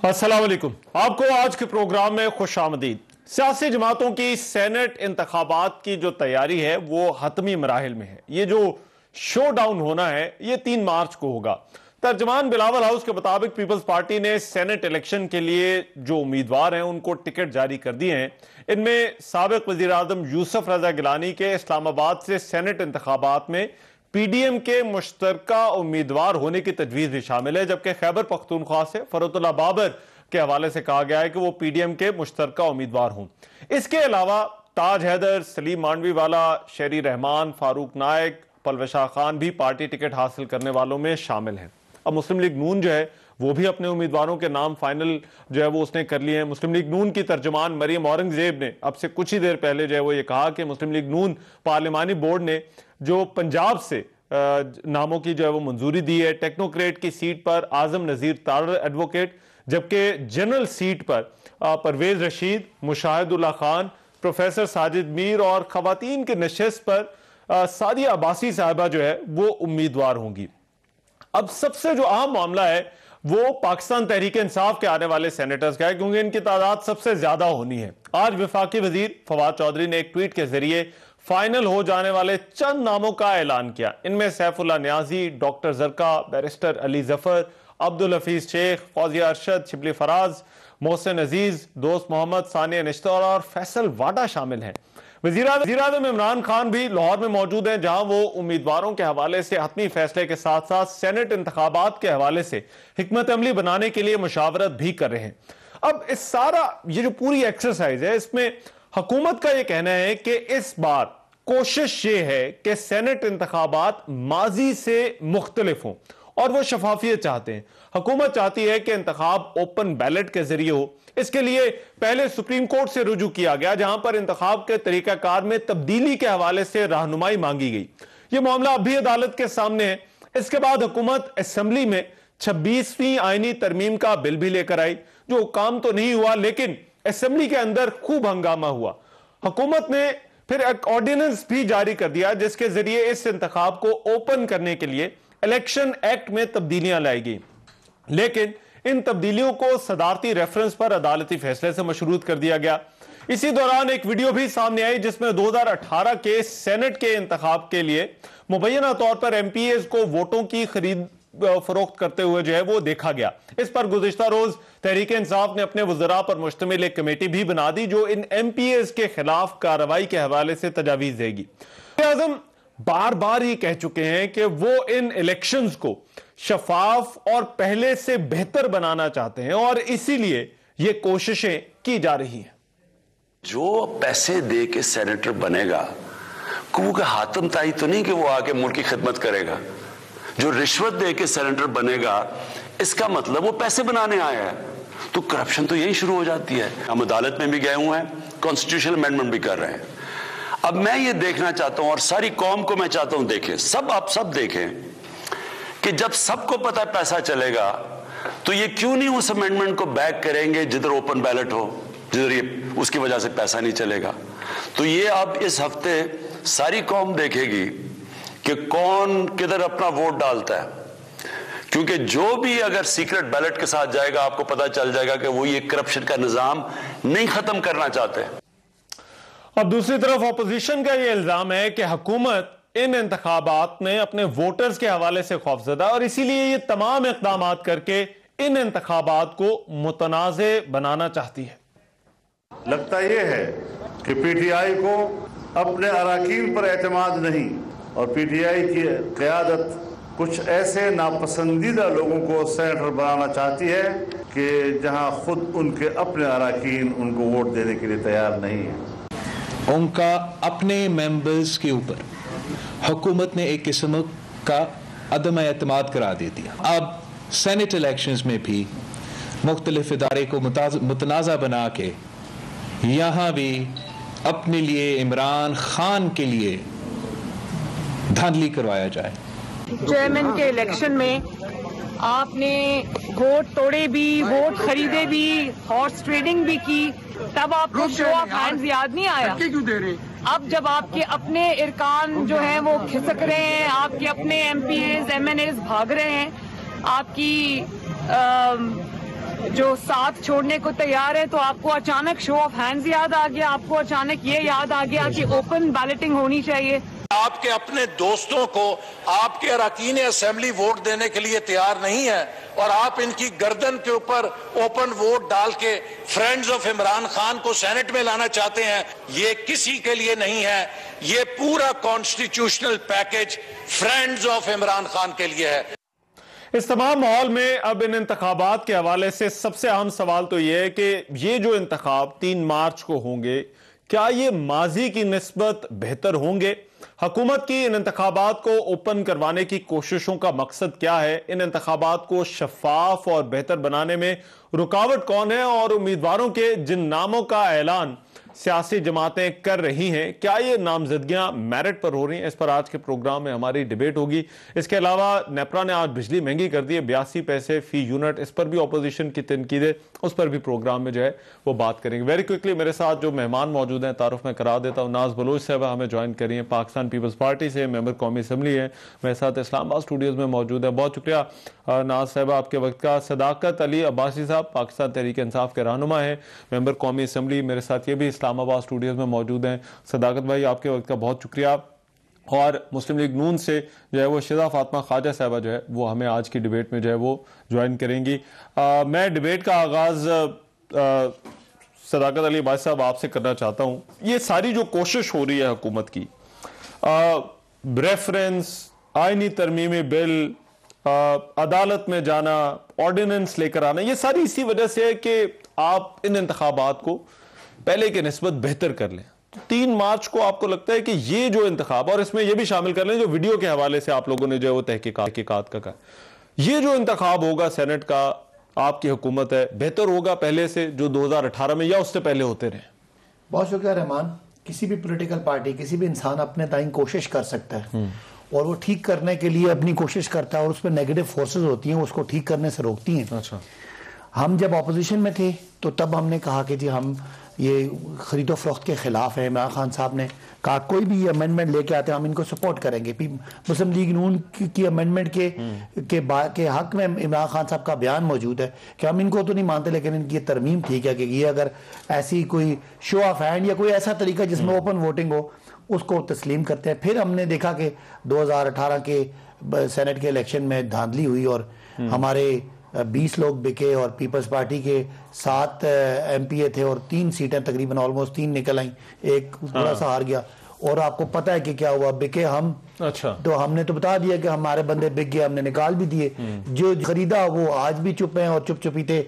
अस्सलाम वालेकुम। आपको आज के प्रोग्राम में खुश आमदीद। सियासी जमातों की सेनेट इंतखाबात की जो तैयारी है वो हतमी मराहिल में है। ये जो शो डाउन होना है ये 3 मार्च को होगा। तर्जमान बिलावल हाउस के मुताबिक पीपल्स पार्टी ने सेनेट इलेक्शन के लिए जो उम्मीदवार हैं उनको टिकट जारी कर दिए हैं। इनमें साबिक वजीर आजम यूसुफ रजा गिलानी के इस्लामाबाद से सेनेट इंतखाबात में पीडीएम के मुश्तरका उम्मीदवार होने की तजवीज भी शामिल है, जबकि खैबर पख्तूनख्वा से फरोतुल्लाह बाबर के हवाले से कहा गया है कि वो पीडीएम के मुश्तरका उम्मीदवार हों। इसके अलावा ताज हैदर, सलीम मांडवी वाला, शेरी रहमान, फारूक नायक, पलवशा खान भी पार्टी टिकट हासिल करने वालों में शामिल हैं। अब मुस्लिम लीग नून जो है वो भी अपने उम्मीदवारों के नाम फाइनल जो है वो उसने कर लिए हैं। मुस्लिम लीग नून की तर्जमान मरियम औरंगजेब ने अब से कुछ ही देर पहले जो है वो ये कहा कि मुस्लिम लीग नून पार्लिमानी बोर्ड ने जो पंजाब से नामों की जो है वो मंजूरी दी है। टेक्नोक्रेट की सीट पर आजम नजीर तारड़ एडवोकेट, जबकि जनरल सीट पर परवेज रशीद, मुशाहिदुल्लाह खान, प्रोफेसर साजिद मीर और खवातीन के नशिस्त पर सादिया अब्बासी साहिबा जो है वो उम्मीदवार होंगी। अब सबसे जो अहम मामला है वो पाकिस्तान तहरीक इंसाफ के आने वाले सेनेटर्स का है, क्योंकि इनकी तादाद सबसे ज्यादा होनी है। आज वफाकी वजीर फवाद चौधरी ने एक ट्वीट के जरिए फाइनल हो जाने वाले चंद नामों का ऐलान किया। इनमें सैफुल्लाह न्याजी, डॉक्टर जरका, बैरिस्टर अली जफर, अब्दुल हफीज शेख, फौजिया अरशद, शिबली फराज, मोहसिन अजीज, दोस्त मोहम्मद, सानिया निश्तर और फैसल वाडा शामिल हैं। वजीर आज़म इमरान खान भी लाहौर में मौजूद हैं, जहां वो उम्मीदवारों के हवाले से हतमी फैसले के साथ साथ सेनेट इंतखाबात के हवाले से हिकमत अमली बनाने के लिए मुशावरत भी कर रहे हैं। अब इस सारा ये जो पूरी एक्सरसाइज है इसमें हुकूमत का यह कहना है कि इस बार कोशिश ये है कि सेनेट इंतखाबात माजी से मुख्तलिफ हों और वो शफाफियत चाहते हैं। हुकूमत चाहती है कि इंतखाब ओपन बैलेट के जरिए हो। इसके लिए पहले सुप्रीम कोर्ट से रुजू किया गया, जहां पर इंतखाब के तरीकाकार में तब्दीली के हवाले से रहनुमाई मांगी गई। यह मामला अभी अदालत के सामने है। इसके बाद हुकूमत असेंबली में 26वीं आईनी तरमीम का बिल भी लेकर आई, जो काम तो नहीं हुआ, लेकिन असेंबली के अंदर खूब हंगामा हुआ। हुकूमत ने फिर एक ऑर्डिनेंस भी जारी कर दिया, जिसके जरिए इस इंतखाब को ओपन करने के लिए इलेक्शन एक्ट में तब्दीलियां लाई गई, लेकिन इन तब्दीलियों को सदारती रेफरेंस पर अदालती फैसले से मशरूत कर दिया गया। इसी दौरान एक वीडियो भी सामने आई जिसमें 2018 के सेनेट के इंतखाब के लिए मुबैना तौर पर एमपीएस को वोटों की खरीद फरोख्त करते हुए जो है वो देखा गया। इस पर गुज़िश्ता रोज तहरीक इंसाफ ने अपने वज़रा पर मुश्तमिल एक कमेटी भी बना दी, जो इन एमपीएस के खिलाफ कार्रवाई के हवाले से तजावीज देगी। आज़म बार बार ये कह चुके हैं कि वो इन इलेक्शंस को शफाफ और पहले से बेहतर बनाना चाहते हैं और इसीलिए ये कोशिशें की जा रही हैं। जो पैसे दे के सेनेटर बनेगा वो हातम ताई तो नहीं कि वो आके मुल्क की खिदमत करेगा। जो रिश्वत दे के सेनेटर बनेगा इसका मतलब वो पैसे बनाने आया है, तो करप्शन तो यही शुरू हो जाती है। हम अदालत में भी गए हुए हैं, कॉन्स्टिट्यूशनल अमेंडमेंट भी कर रहे हैं। अब मैं ये देखना चाहता हूं और सारी कौम को मैं चाहता हूं देखें, आप सब देखें कि जब सबको पता है पैसा चलेगा तो ये क्यों नहीं उस अमेंडमेंट को बैक करेंगे जिधर ओपन बैलेट हो, जिधर ये उसकी वजह से पैसा नहीं चलेगा। तो ये अब इस हफ्ते सारी कौम देखेगी कि कौन किधर अपना वोट डालता है, क्योंकि जो भी अगर सीक्रेट बैलेट के साथ जाएगा आपको पता चल जाएगा कि वो ये करप्शन का निजाम नहीं खत्म करना चाहते। अब दूसरी तरफ अपोजिशन का यह इल्जाम है कि हुकूमत इन इंतखाबात में अपने वोटर्स के हवाले से खौफजदा और इसीलिए ये तमाम इकदाम करके इन इंतखाबात को मुतनाज़े बनाना चाहती है। लगता यह है कि पीटीआई को अपने अराकीन पर एतमाद नहीं और पीटीआई की क़यादत कुछ ऐसे नापसंदीदा लोगों को सेनेटर बनाना चाहती है कि जहां खुद उनके अपने अराकीन उनको वोट देने के लिए तैयार नहीं है। उनका अपने मेंबर्स के ऊपर हुकूमत ने एक किस्म का अदम एतमाद करा दे दिया। अब सेनेट इलेक्शंस में भी मुख्तलिफ इदारे को मुतनाज़ा बना के यहाँ भी अपने लिए इमरान खान के लिए धांधली करवाया जाए। चेयरमैन के इलेक्शन में आपने वोट तोड़े भी, वोट खरीदे भी, हॉर्स ट्रेडिंग भी की, तब आपको शो ऑफ हैंड्स याद नहीं आया? क्यों दे रहे? अब जब आपके अपने इरकान जो हैं वो खिसक रहे हैं, आपके अपने एमपीएस एमएनएस भाग रहे हैं, आपकी जो साथ छोड़ने को तैयार है, तो आपको अचानक शो ऑफ हैंड्स याद आ गया, आपको अचानक ये याद आ गया कि ओपन बैलेटिंग होनी चाहिए। आपके अपने दोस्तों को आपके अरकान असेंबली वोट देने के लिए तैयार नहीं है और आप इनकी गर्दन के ऊपर ओपन वोट डाल के फ्रेंड्स ऑफ इमरान खान को सेनेट में लाना चाहते हैं। ये किसी के लिए नहीं है, ये पूरा constitutional package friends of Imran Khan के लिए है। इस तमाम माहौल में अब इन इंतखाबात के हवाले से सबसे अहम सवाल तो यह है कि ये जो इंतखाब 3 मार्च को होंगे, क्या ये माजी की निस्बत बेहतर होंगे? हुकूमत की इन इंतखाबात को ओपन करवाने की कोशिशों का मकसद क्या है? इन इंतखाबात को शफाफ और बेहतर बनाने में रुकावट कौन है? और उम्मीदवारों के जिन नामों का ऐलान सियासी जमातें कर रही हैं, क्या ये नामजदगियां मेरिट पर हो रही हैं? इस पर आज के प्रोग्राम में हमारी डिबेट होगी। इसके अलावा नेपरा ने आज बिजली महंगी कर दी है, 82 पैसे फी यूनिट, इस पर भी अपोजिशन की तनकीदें, उस पर भी प्रोग्राम में जो है वो बात करेंगे। वेरी क्विकली मेरे साथ जो मेहमान मौजूद हैं, तारुफ में करा देता हूँ। नाज बलोच साहब हमें ज्वाइन करी हैं, पाकिस्तान पीपल्स पार्टी से मेंबर कौमी असम्बली है, मेरे साथ इस्लामाबाद स्टूडियोज़ में मौजूद है। बहुत शुक्रिया नाज साहब आपके वक्त का। सदाकत अली अब्बासी साहब पाकिस्तान तहरीक इंसाफ के रहनुमा है, मेंबर कौमी असम्बली, मेरे साथ ये भी इस्लामाबाद स्टूडियोज में मौजूद हैं। सदाकत भाई आपके वक्त का बहुत शुक्रिया। और मुस्लिम लीग नून से जो है वो शिजा फातिमा ख्वाजा साहबा जो है वो हमें आज की डिबेट में जो है वो ज्वाइन करेंगी। मैं डिबेट का आगाज़ सदाकत अली अब्बासी साहब आपसे करना चाहता हूँ। ये सारी जो कोशिश हो रही है हुकूमत की, रेफरेंस, आईनी तरमीमी बिल, अदालत में जाना, ऑर्डिनेंस लेकर आना, ये सारी इसी वजह से है कि आप इन इंतखाबात को पहले के निस्बत बेहतर कर लें। 3 मार्च को आपको लगता है कि ये जो इंतखाब, और इसमें यह भी शामिल कर लें जो वीडियो के हवाले से आप लोगों ने जो है वो तहकीकात का कहा, ये जो इंतखाब होगा सेनेट का, आपकी हुकूमत है, बेहतर होगा पहले से जो 2018 में या उससे पहले होते रहे? बहुत शुक्रिया रहमान। किसी भी पॉलिटिकल पार्टी, किसी भी इंसान अपने ताईं कोशिश कर सकता है और वो ठीक करने के लिए अपनी कोशिश करता है और उसमें नेगेटिव फोर्सेस होती हैं, उसको ठीक करने से रोकती हैं। अच्छा, हम जब ऑपोजिशन में थे तो तब हमने कहा कि जी हम ये खरीदो फरोख्त के खिलाफ है। इमरान खान साहब ने कहा कोई भी अमेंडमेंट लेके आते हैं हम इनको सपोर्ट करेंगे। मुस्लिम लीग नून की अमेंडमेंट के हक में इमरान खान साहब का बयान मौजूद है कि हम इनको तो नहीं मानते, लेकिन इनकी तरमीम ठीक है कि ये अगर ऐसी कोई शो ऑफ हैंड या कोई ऐसा तरीका जिसमें ओपन वोटिंग हो उसको तस्लीम करते हैं। फिर हमने देखा कि 2018 के सेनेट के इलेक्शन में धांधली हुई और हमारे 20 लोग बिके और पीपल्स पार्टी के 7 MPA थे और 3 सीटें तकरीबन ऑलमोस्ट 3 निकल आई, एक थोड़ा सा हार गया। और आपको पता है कि क्या हुआ, बिके हम। अच्छा, तो हमने तो बता दिया कि हमारे बंदे बिक गए, हमने निकाल भी दिए। जो खरीदा वो आज भी चुप हैं और चुप चुपीते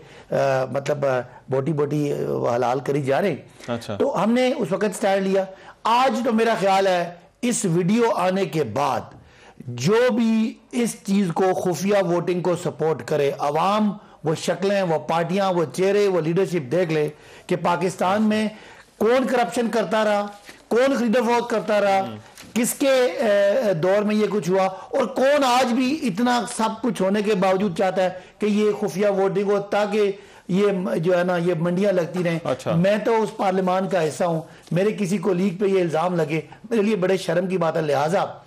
मतलब बोटी बोटी हलाल करी जा रहे। अच्छा, तो हमने उस वक्त स्टैंड लिया। आज तो मेरा ख्याल है इस वीडियो आने के बाद जो भी इस चीज को, खुफिया वोटिंग को सपोर्ट करे, अवाम वो शक्लें, वो पार्टियां, वो चेहरे, वो लीडरशिप देख ले कि पाकिस्तान में कौन करप्शन करता रहा, कौन खरीदो फरोख्त करता रहा, किसके दौर में ये कुछ हुआ और कौन आज भी इतना सब कुछ होने के बावजूद चाहता है कि ये खुफिया वोटिंग हो ताकि ये जो है ना ये मंडियां लगती रहें। अच्छा, मैं तो उस पार्लियामान का हिस्सा हूं, मेरे किसी को लीग पे ये इल्जाम लगे मेरे लिए बड़े शर्म की बात है। लिहाजा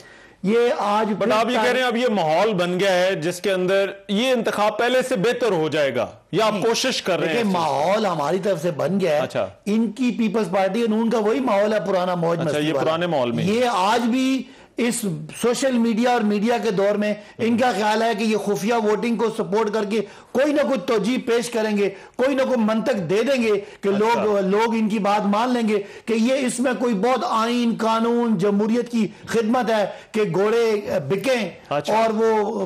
ये आज बट आप ये कह रहे हैं अब ये माहौल बन गया है जिसके अंदर ये इंतखाब पहले से बेहतर हो जाएगा, या आप कोशिश कर रहे हैं? माहौल हमारी तरफ से बन गया है। अच्छा, इनकी पीपल्स पार्टी नून का वही माहौल है, पुराना मौज मस्ती। अच्छा, ये पुराने माहौल में ये आज भी इस सोशल मीडिया और मीडिया के दौर में इनका ख्याल है कि ये खुफिया वोटिंग को सपोर्ट करके कोई ना कोई तौजीह पेश करेंगे, कोई ना कोई मंतक दे देंगे कि लोग इनकी बात मान लेंगे कि ये इसमें कोई बहुत आइन, कानून, जमहूरियत की खिदमत है कि घोड़े बिकें। अच्छा, और वो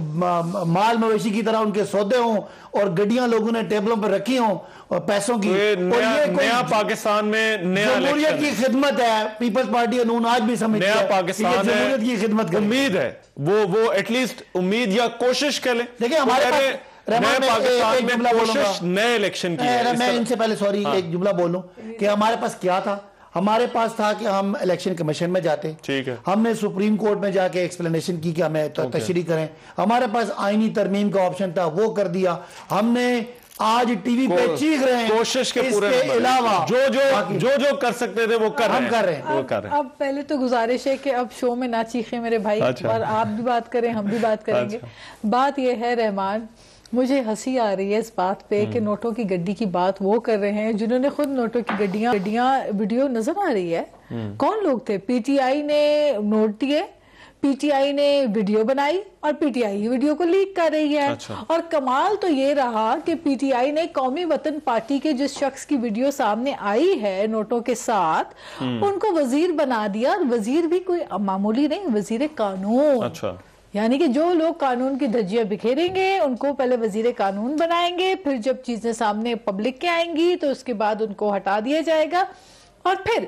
माल मवेशी की तरह उनके सौदे हों और गड्डियां लोगों ने टेबलों पर रखी हों और पैसों की। नया पाकिस्तान में नया जमहूरियत की खिदमत है। पीपल्स पार्टी नून आज भी समझती है नया पाकिस्तान जमहूरियत की खिदमत। उम्मीद है वो एटलीस्ट उम्मीद या कोशिश करें। देखिए हमारे पाकिस्तान में कोशिश नए इलेक्शन की है। मैं इनसे पहले सॉरी एक जुमला बोलूं कि हमारे पास क्या था। हमारे पास था कि हम इलेक्शन कमीशन में जाते, ठीक है, हमने सुप्रीम कोर्ट में जाके एक्सप्लेनेशन की कि हमें तशरीह करें। हमारे पास आईनी तरमीम का ऑप्शन था, वो कर दिया हमने। आज टीवी पे चीख रहे हैं कोशिश के पूरे अलावा जो कर सकते थे वो कर रहे हैं। अब पहले तो गुजारिश है कि अब शो में ना चीखे मेरे भाई। अच्छा। और आप भी बात करें, हम भी बात करेंगे। अच्छा। बात यह है रहमान मुझे हंसी आ रही है इस बात पे कि नोटों की गड्डी की बात वो कर रहे हैं जिन्होंने खुद नोटों की गड्डियां वीडियो नजर आ रही है। कौन लोग थे? पीटीआई ने नोट दिए, पीटीआई ने वीडियो बनाई और पीटीआई वीडियो को लीक कर रही है। अच्छा। और कमाल तो ये रहा कि पीटीआई ने कौमी वतन पार्टी के जिस शख्स की वीडियो सामने आई है नोटों के साथ उनको वजीर बना दिया। और वजीर भी कोई मामूली नहीं, वजीर कानून। अच्छा। यानी कि जो लोग कानून की धज्जियां बिखेरेंगे उनको पहले वजीर कानून बनाएंगे, फिर जब चीजें सामने पब्लिक के आएंगी तो उसके बाद उनको हटा दिया जाएगा। और फिर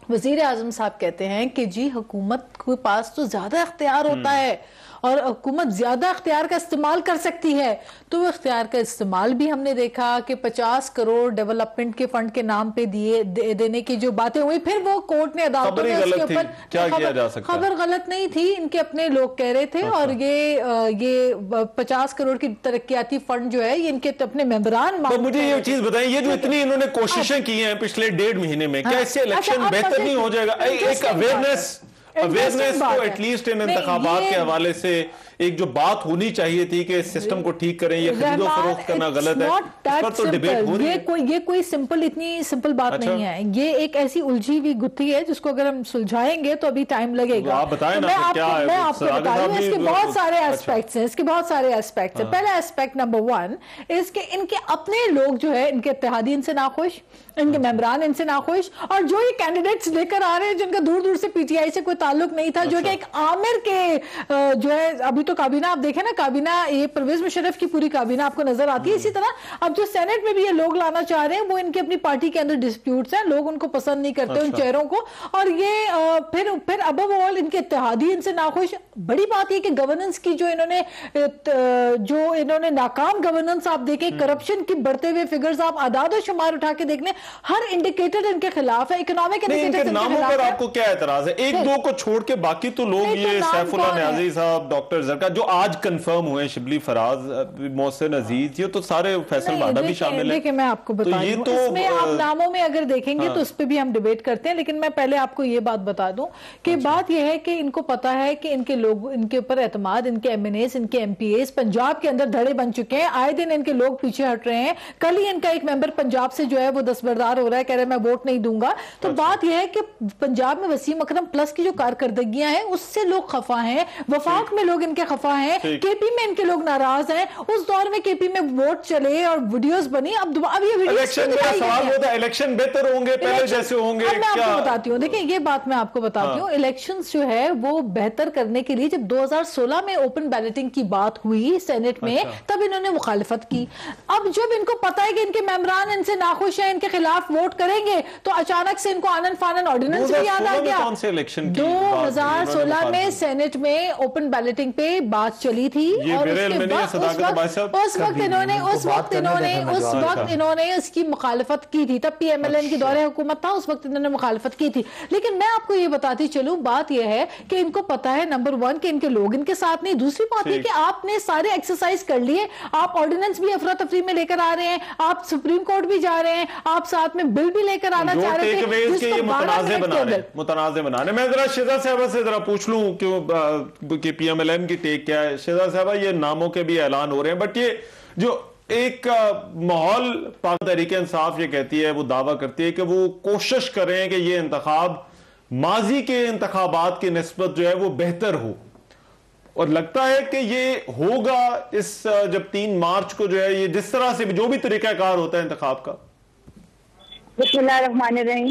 वजीर आजम साहब कहते हैं कि जी हुकूमत के पास तो ज्यादा इख्तियार होता है और हुकूमत ज्यादा इख्तियार का इस्तेमाल कर सकती है। तो वो इख्तियार का इस्तेमाल भी हमने देखा कि 50 करोड़ डेवलपमेंट के फंड के नाम पे देने की जो बातें हुई, फिर वो कोर्ट ने अदालतों में उसके ऊपर क्या किया जा सकता है? खबर गलत नहीं थी, इनके अपने लोग कह रहे थे। अच्छा। और ये 50 करोड़ की तरक्याती फंड जो है ये इनके अपने मेंबरान। तो मुझे ये चीज बताएं, ये जो इतनी इन्होंने कोशिशें की हैं पिछले 1.5 महीने में, क्या इससे इलेक्शन बेहतर नहीं हो जाएगा? एक अवेयरनेस को एटलीस्ट इन इंतखाबात के हवाले से एक जो बात होनी चाहिए थी कि सिस्टम को ठीक करें, ये खरीदो फरोख्त करना गलत है, इस पर तो डिबेट हो रही है। ये कोई इतनी सिंपल बात नहीं है। ये एक ऐसी उलझी हुई गुत्थी है जिसको अगर हम सुलझाएंगे तो अभी टाइम लगेगा। आप बताएं ना, मैं आपको बता दूं, इसके बहुत सारे एस्पेक्ट्स हैं, इसके बहुत सारे एस्पेक्ट्स हैं। पहला एस्पेक्ट नंबर 1 इसके इनके अपने लोग जो है, इनके इत्तेहादी इनसे नाखुश, इनके मेंबरान इनसे नाखुश, और जो ये कैंडिडेट्स लेकर आ रहे हैं जिनका दूर दूर से पीटीआई से कोई ताल्लुक नहीं था, जो कि एक आमिर के जो है, अभी तो काबीना आप देखें ना, काबीना ये परवेज मुशर्रफ की पूरी काबीना आपको नजर आती है। इसी तरह अब जो सेनेट में भी ये लोग लाना चाह रहे हैं वो इनके अपनी पार्टी के अंदर डिस्प्यूट्स हैं, लोग उनको पसंद नहीं करते उन चेहरों को। और ये फिर अबव ऑल इनके इत्तेहादी इनसे नाखुश। बड़ी बात ये कि गवर्नेंस की जो इन्होंने नाकाम गवर्नेंस आप देखें, करप्शन की बढ़ते हुए फिगर्स आप आदाद शुमार उठा के देख लें, हर इंडिकेटर इनके खिलाफ है। इकोनॉमिक इंडिकेटर नामों पर आपको क्या एतराज है? एक दो को छोड़ के बाकी तो लोग, ये सैफुल्लाह न्याज़ी साहब, डॉक्टर जरका जो आज कंफर्म हुए, शिबली फराज, मोहसिन अजीज, ये तो सारे, फैसल भाडा भी शामिल है। देखिए मैं आपको बता दूं, इसमें आप नामों में अगर देखेंगे तो उस पर भी हम डिबेट करते हैं, लेकिन मैं पहले आपको ये बात बता दूं कि बात यह है कि इनको पता है कि इनके लोग, इनके ऊपर एतमाद, इनके एमएनएस, इनके एमपीएस पंजाब के अंदर धड़े बन चुके हैं। आए दिन इनके लोग पीछे हट रहे हैं। कल ही इनका एक मेंबर पंजाब से जो है वो दस्तबरदार हो रहा है, कह रहा है मैं वोट नहीं दूंगा। तो बात यह है कि पंजाब में वसीम अकरम प्लस की जो कारकर्दगियां हैं उससे लोग खफा हैं, वफाक में लोग इनके खफा हैं, केपी में इनके लोग नाराज हैं। उस दौर में केपी में वोट चले और वीडियोस बनी, अब ये इलेक्शन का सवाल होता है, इलेक्शन बेहतर होंगे, पहले जैसे होंगे? मैं आपको बताती हूँ, देखिए ये बात मैं आपको बताती हूँ, इलेक्शंस जो है वो बेहतर करने के लिए जब 2016 में ओपन बैलेटिंग की बात हुई सेनेट में, तब इन्होंने मुखालिफत की। अब जब इनको पता है कि इनके मेंबरान इनसे नाखुश हैं, इनके खिलाफ वोट करेंगे, तो अचानक से इनको आनन फानन ऑर्डिनेंस भी याद आ गया। 2016 में सेनेट में ओपन बैलेटिंग पे बात चली थी और उस वक्त इन्होंने इसकी मुखालिफत की थी। तब पीएमएलएन की दौरे हुकूमत था, उस वक्त इन्होंने मुखालिफत की थी। लेकिन मैं आपको ये बताती चलूं, बात यह है कि इनको पता है नंबर 1 कि इनके लोग इनके साथ नहीं। दूसरी बात है कि आपने सारे एक्सरसाइज कर लिए, आप ऑर्डिनेंस भी अफरा तफरी में लेकर आ रहे हैं, आप सुप्रीम कोर्ट भी जा रहे हैं, आप साथ में बिल भी लेकर आना चाह रहे थे, मुतनाज़े बनाने। मैं जरा शेजा साहबा से जरा पूछ लूं कि पीएमएलएन की टेक क्या है। शेजा साहबा, ये नामों के भी ऐलान हो रहे हैं, बट ये जो एक माहौल, पाक तहरीके इंसाफ ये कहती है, वो दावा करती है कि वो कोशिश करें कि ये इंतखाब माजी के इंतखाबात की निस्बत जो है वो बेहतर हो, और लगता है कि ये होगा इस जब 3 मार्च को जो है ये जिस तरह से जो भी तरीकाकार होता है इंतखाब का। बिस्मिल्लाहिर्रहमानिर्रहीम।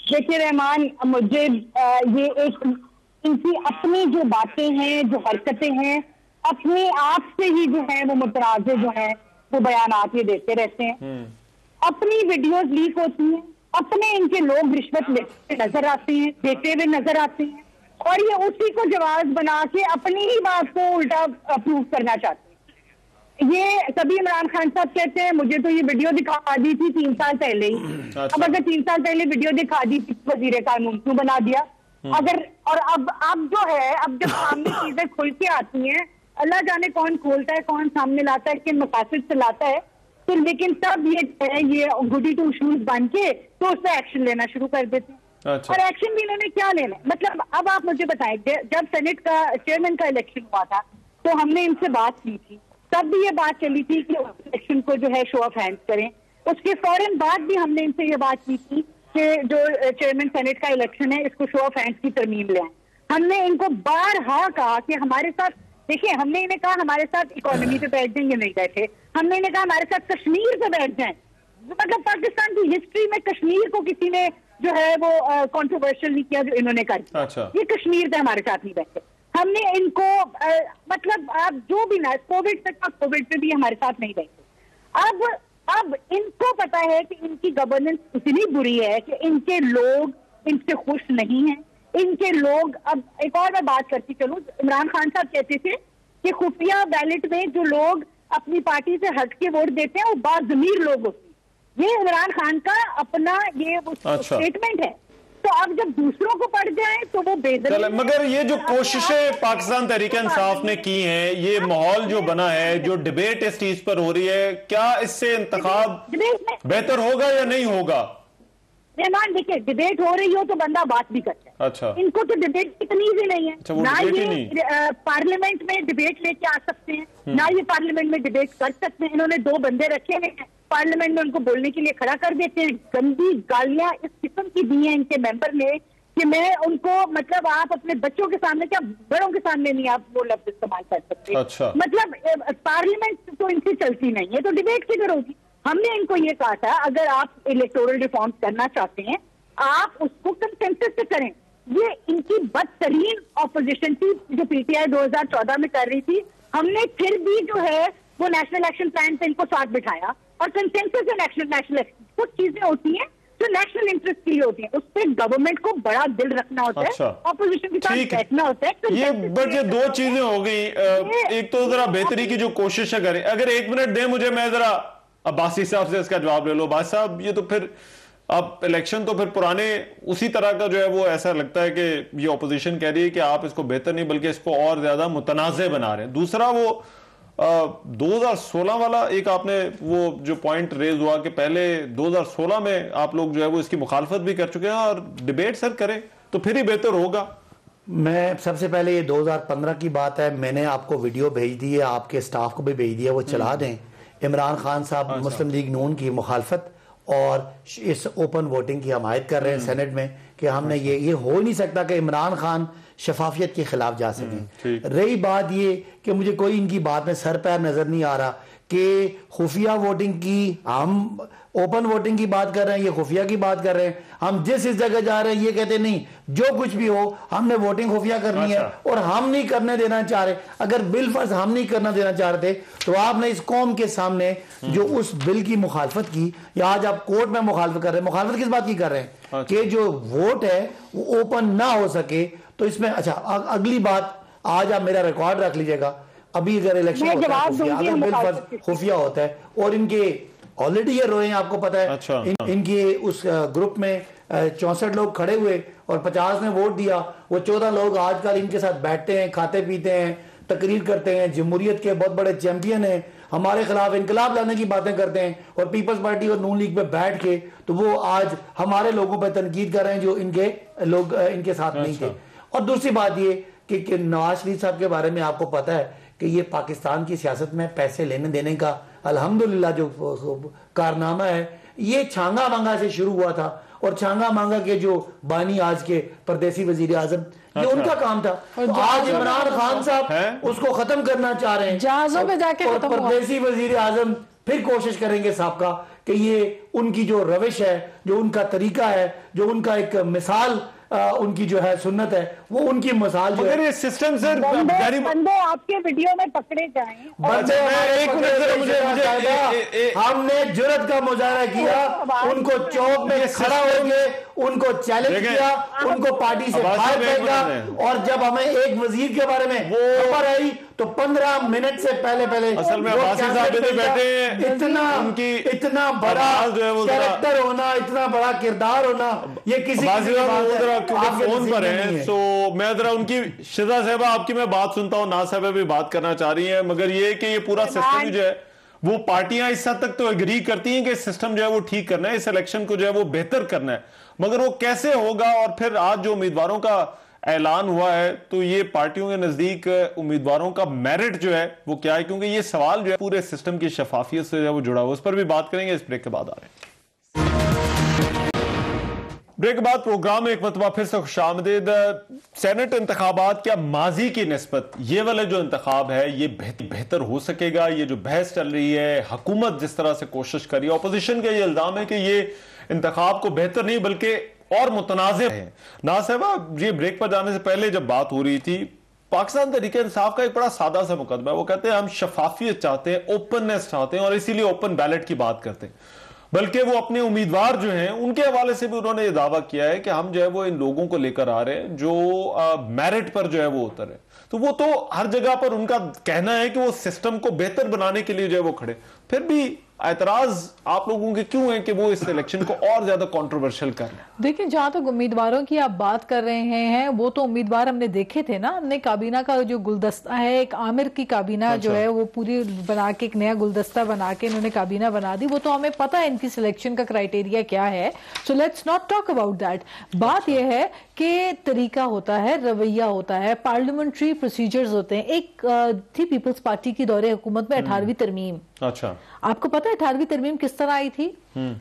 देखिए रहमान, मुझे ये एक इनकी अपनी जो बातें हैं, जो हरकतें हैं, अपने आप से ही जो है वो मुतनाज़े जो है वो बयानात ये देते रहते हैं। अपनी वीडियोस लीक होती हैं, अपने इनके लोग रिश्वत लेते नजर आते हैं, देते हुए नजर आते हैं, और ये उसी को जवाब बना के अपनी ही बात को उल्टा प्रूव करना चाहते हैं। ये कभी इमरान खान साहब कहते हैं मुझे तो ये वीडियो दिखा दी थी 3 साल पहले ही। अब अगर 3 साल पहले वीडियो दिखा दी थी, वजीर कानून क्यों बना दिया? अगर और अब जो है, अब जब सामने चीजें खुल के आती हैं, अल्लाह जाने कौन खोलता है, कौन सामने लाता है, किन मकासद से लाता है, तो लेकिन तब ये गुडी टू शूज बन के तो उस पर एक्शन लेना शुरू कर देते हैं। और एक्शन भी इन्होंने क्या लेना? मतलब अब आप मुझे बताएं, जब सेनेट का चेयरमैन का इलेक्शन हुआ था तो हमने इनसे बात की थी, तब भी ये बात चली थी कि इलेक्शन को जो है शो ऑफ हैंड्स करें। उसके फौरन बाद भी हमने इनसे ये बात की थी कि जो चेयरमैन सेनेट का इलेक्शन है इसको शो ऑफ हैंड्स की तरमीम ले आए। हमने इनको बारहा कहा कि हमारे साथ, देखिए हमने इन्हें कहा हमारे साथ इकोनॉमी पे बैठ जाएंगे, नहीं बैठे। हमने इन्हें कहा हमारे साथ कश्मीर पे बैठ जाएं, मतलब पाकिस्तान की हिस्ट्री में कश्मीर को किसी ने जो है वो कंट्रोवर्शियल नहीं किया जो इन्होंने कर दिया। अच्छा। ये कश्मीर पे हमारे साथ नहीं बैठे। हमने इनको मतलब आप जो भी ना, कोविड तक, कोविड पे भी हमारे साथ नहीं बैठे। अब इनको पता है कि इनकी गवर्नेंस इतनी बुरी है कि इनके लोग इनसे खुश नहीं हैं। इनके लोग, अब एक और मैं बात करती चलूं, इमरान खान साहब कहते थे कि खुफिया बैलेट में जो लोग अपनी पार्टी से हट के वोट देते हैं वो बाज़मीर लोग होते हैं। ये इमरान खान का अपना ये स्टेटमेंट है। तो अब जब दूसरों को पड़ जाए तो वो बेदखल। मगर ये जो कोशिशें पाकिस्तान तहरीक इंसाफ ने की हैं, ये माहौल जो बना है, जो डिबेट इस चीज पर हो रही है, क्या इससे इंतखाब बेहतर होगा या नहीं होगा? रहमान देखिए, डिबेट हो रही हो तो बंदा बात भी करता है। अच्छा। इनको तो डिबेट इतनी ही नहीं है। अच्छा, ना ये पार्लियामेंट में डिबेट लेके आ सकते हैं, ना ये पार्लियामेंट में डिबेट कर सकते हैं। इन्होंने 2 बंदे रखे हुए हैं पार्लियामेंट में, उनको बोलने के लिए खड़ा कर देते हैं। गंदी गालियां इस किस्म की दी हैं इनके मेंबर ने कि मैं उनको, मतलब आप अपने बच्चों के सामने क्या बड़ों के सामने नहीं आप वो लफ्ज इस्तेमाल कर सकते। अच्छा। मतलब पार्लियामेंट तो इनसे चलती नहीं है, तो डिबेट किधर होगी? हमने इनको ये कहा था अगर आप इलेक्टोरल रिफॉर्म्स करना चाहते हैं आप उसको कंसेंसस से करें। ये इनकी बदतरीन ऑपोजिशन थी जो पीटीआई 2014 में कर रही थी। हमने फिर भी जो है वो नेशनल एक्शन प्लान पे इनको साथ बिठाया और कंसेंसस है नेशनल कुछ चीजें होती हैं जो नेशनल इंटरेस्ट के लिए होती हैं, उस पर गवर्नमेंट को बड़ा दिल रखना होता है, ऑपोजिशन के साथ बैठना होता है। ये बट ये 2 चीजें हो गई। एक तो जरा बेहतरी की जो कोशिश करें, अगर 1 मिनट दें मुझे, मैं जरा अब्बासी साहब से इसका जवाब ले लो। अब्बास साहब, ये तो फिर अब इलेक्शन तो फिर पुराने उसी तरह का जो है वो ऐसा लगता है कि ये ऑपोजिशन कह रही है कि आप इसको बेहतर नहीं बल्कि इसको और ज्यादा मुतनाज़े बना रहे हैं। दूसरा वो 2016 वाला एक आपने वो जो पॉइंट रेज हुआ कि पहले 2016 में आप लोग जो है वो इसकी मुखालफत भी कर चुके हैं, और डिबेट सर करें तो फिर ही बेहतर होगा। मैं सबसे पहले ये 2015 की बात है, मैंने आपको वीडियो भेज दी है, आपके स्टाफ को भी भेज दिया, वो चला दें। इमरान खान साहब मुस्लिम लीग नून की मुखालफत और इस ओपन वोटिंग की हमायत कर रहे हैं सेनेट में कि हमने ये हो नहीं सकता कि इमरान खान शफाफियत के खिलाफ जा सकें। रही बात ये कि मुझे कोई इनकी बात में सर पैर नजर नहीं आ रहा कि खुफिया वोटिंग की, हम ओपन वोटिंग की बात कर रहे हैं, ये खुफिया की बात कर रहे हैं। हम जिस जगह जा रहे हैं ये कहते नहीं जो कुछ भी हो हमने वोटिंग खुफिया करनी है और हम नहीं करने देना चाह रहे। अगर बिल फर्ज हम नहीं करना देना चाह रहे थे तो आपने इस कौम के सामने जो उस बिल की मुखालफत की, या आज आप कोर्ट में मुखालफत कर रहे हैं, मुखालफत किस बात की कर रहे हैं कि जो वोट है वो ओपन ना हो सके। तो इसमें अच्छा अगली बात, आज आप मेरा रिकॉर्ड रख लीजिएगा, अभी अगर इलेक्शन होता है अगर बिल फर्ज खुफिया होता है और इनके ऑलरेडी ये रोए हैं, आपको पता है। अच्छा। इनके उस ग्रुप में 64 लोग खड़े हुए और 50 ने वोट दिया। वो 14 लोग आजकल इनके साथ बैठते हैं, खाते पीते हैं, तकरीर करते हैं, जमहूरियत के बहुत बड़े चैंपियन हैं, हमारे खिलाफ इंकलाब लाने की बातें करते हैं, और पीपल्स पार्टी और नून लीग पे बैठ के तो वो आज हमारे लोगों पर तनकीद कर रहे हैं जो इनके लोग इनके साथ नहीं थे। और दूसरी बात ये कि नवाज शरीफ साहब के बारे में आपको पता है कि ये पाकिस्तान की सियासत में पैसे लेने देने का अल्हम्दुलिल्लाह जो कारनामा है ये छांगा मांगा से शुरू हुआ था, और छांगा मांगा के जो बानी आज के परदेसी वजीर आजम, ये उनका काम था। तो आज इमरान खान साहब उसको खत्म करना चाह रहे हैं, जहाजों पे जाके, और परदेसी वजीर आजम फिर कोशिश करेंगे साहब का कि ये उनकी जो रविश है, जो उनका तरीका है, जो उनका एक मिसाल उनकी जो है सुन्नत है, वो उनकी मिसाल जो है सिस्टम से बंदे आपके वीडियो में पकड़े जाएं। हमने जुर्रत का मुजाहरा किया, उनको चौक में खड़ा होंगे, उनको चैलेंज किया, उनको पार्टी से बाहर फेंका, और जब हमें एक वजीर के बारे में खबर आई तो 15 मिनट से पहले असल में बैठे हैं, इतना बड़ा कैरेक्टर होना, इतना बड़ा किरदार होना, ये किसी फोन पर है। तो मैं जरा उनकी शिजा साहबा आपकी मैं बात सुनता हूँ, ना साहबा भी बात करना चाह रही है, मगर ये कि ये पूरा सिस्टम जो है वो पार्टियां इस हद तक तो एग्री करती हैं कि सिस्टम जो है वो ठीक करना है, इस इलेक्शन को जो है वो बेहतर करना है, मगर वो कैसे होगा। और फिर आज जो उम्मीदवारों का ऐलान हुआ है, तो ये पार्टियों के नजदीक उम्मीदवारों का मेरिट जो है वो क्या है, क्योंकि ये सवाल जो है पूरे सिस्टम की शफाफियत से वो जुड़ा हुआ, उस पर भी बात करेंगे। इस ब्रेक के बाद आ रहे हैं। ब्रेक के बाद प्रोग्राम में एक मरतबा फिर से खुशामदीद। सेनेट इंतखाबात क्या माजी की निस्बत ये वाला जो इंतखाब है ये बेहतर हो सकेगा? ये जो बहस चल रही है, हुकूमत जिस तरह से कोशिश कर रही है, अपोजिशन का ये इल्जाम है कि ये इंतखाब को बेहतर नहीं बल्कि और मुतनाज़िर है। ना साहब, ये ब्रेक पर जाने से पहले जब बात हो रही थी, पाकिस्तान तहरीक इंसाफ का एक बड़ा सादा सा मुकदमा है। वो कहते हैं हम शफाफियत चाहते हैं, ओपननेस चाहते हैं और इसीलिए ओपन बैलेट की बात करते हैं। बल्कि वो अपने उम्मीदवार जो हैं उनके हवाले से भी उन्होंने ये दावा किया है कि हम जो है वो इन लोगों को लेकर आ रहे हैं जो मेरिट पर जो है वो उतर है। तो वो तो हर जगह पर उनका कहना है कि वो सिस्टम को बेहतर बनाने के लिए जो है वो खड़े। फिर भी एतराज आप लोगों के क्यों है कि वो इस इलेक्शन को और ज्यादा कंट्रोवर्शियल कर रहे हैं? देखिए, जहां तक उम्मीदवारों की आप बात कर रहे हैं, वो तो उम्मीदवार हमने देखे थे ना। हमने काबीना का जो गुलदस्ता है, एक आमिर की काबीना जो है वो पूरी बना के, एक नया गुलदस्ता बना के इन्होंने काबीना बना दी। वो तो हमें पता है इनकी सिलेक्शन का क्राइटेरिया क्या है। So let's not talk about that. बात यह है कि तरीका होता है, रवैया होता है, पार्लियामेंट्री प्रोसीजर्स होते हैं। एक थी पीपल्स पार्टी की दौरे हुकूमत में 18वीं तरमीम। अच्छा, आपको पता है 18वीं तरमीम किस तरह आई थी?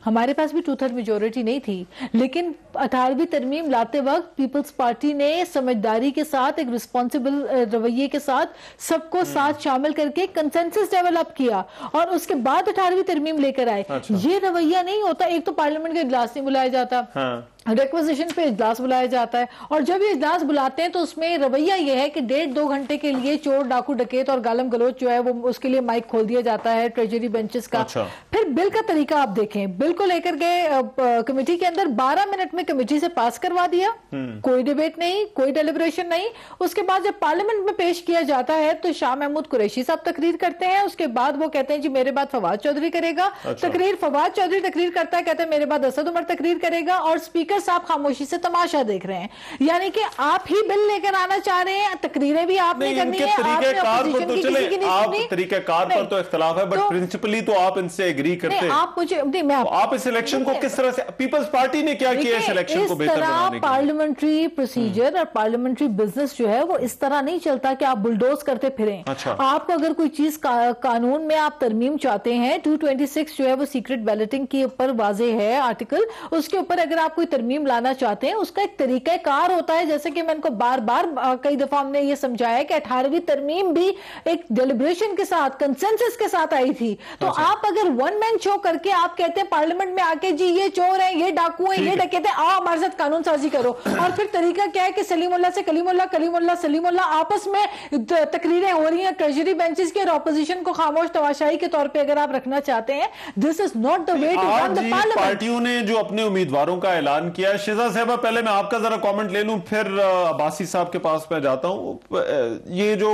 हमारे पास भी 2/3 मेजोरिटी नहीं थी, लेकिन 18वीं तरमीम लाते वक्त पीपल्स पार्टी ने समझदारी के साथ, एक रिस्पॉन्सिबल रवैये के साथ सबको साथ शामिल करके कंसेंसस डेवलप किया और उसके बाद 18वीं तरमीम लेकर आए। अच्छा। ये रवैया नहीं होता। एक तो पार्लियामेंट का इजलास नहीं बुलाया जाता, रिक्वेजिशन पे इजलास बुलाया जाता है, और जब ये इजलास बुलाते हैं तो उसमें रवैया ये है कि 1.5-2 घंटे के लिए चोर, डाकू, डकैत और गालम गलोच जो है वो उसके लिए माइक खोल दिया जाता है ट्रेजरी बेंचेस का। अच्छा। फिर बिल का तरीका आप देखें, बिल को लेकर के कमेटी के अंदर 12 मिनट में कमेटी से पास करवा दिया, कोई डिबेट नहीं, कोई डेलिब्रेशन नहीं। उसके बाद जब पार्लियामेंट में पेश किया जाता है तो शाह महमूद कुरैशी साहब तकरीर करते हैं। उसके बाद वो कहते हैं जी मेरे बाद फवाद चौधरी करेगा। अच्छा। तकरीर फवाद चौधरी तकरीर करता है, कहते हैं मेरे बाद असद उमर तकरीर करेगा, और स्पीकर साहब खामोशी से तमाशा देख रहे हैं। यानी कि आप ही बिल लेकर आना चाह रहे हैं, तकरीरें भी आपने करनी है, आपने अपोजिशन की किसी की नहीं सुननी। तरीकेकार पर तो इख्तिलाफ है, बट प्रिंसिपली तो आप इनसे एग्री करते हैं। आप मुझे मैं आप इस इलेक्शन को किस तरह से, पीपल्स पार्टी ने क्या किया इस इलेक्शन को बेहतर बनाने के लिए? पार्लियामेंट्री प्रोसीजर और पार्लियामेंट्री बिजनेस जो है वो इस तरह नहीं चलता कि आप बुलडोज करते फिरें। अच्छा। आपको अगर कोई चीज कानून में आप तरमीम चाहते हैं, 226 जो है वो सीक्रेट बैलेटिंग के ऊपर वाजे है आर्टिकल, उसके ऊपर अगर आप कोई तरमीम लाना चाहते हैं उसका एक तरीकाकार होता है। जैसे कि मैं इनको बार बार कई दफा हमने ये समझाया कि 18वीं तरमीम भी एक डेलिब्रेशन के साथ, कंसेंसस के साथ आई थी। तो आप अगर वन मैन शो करके आप कहते हैं पार्लियामेंट में आके जी ये चोर है, ये डाकू है, ये डकैत है, आओ हमारे साथ कानून साजी करो, और फिर तरीका क्या है कि सलीमुल्लाह से कलीमुल्लाह, कलीमुल्लाह सलीमुल्लाह आपस में तकरीरें हो रही हैं ट्रेजरी बेंचेस के, और ऑपोजिशन को खामोश तमाशाई के तौर पे अगर आप रखना चाहते हैं, this is not the way to run the parliament. पार्टियों ने जो अपने उम्मीदवारों का ऐलान किया, शिजा साहबा पहले मैं आपका जरा कमेंट ले लूं, फिर अब्बासी साहब के पास मैं जाता हूं। ये जो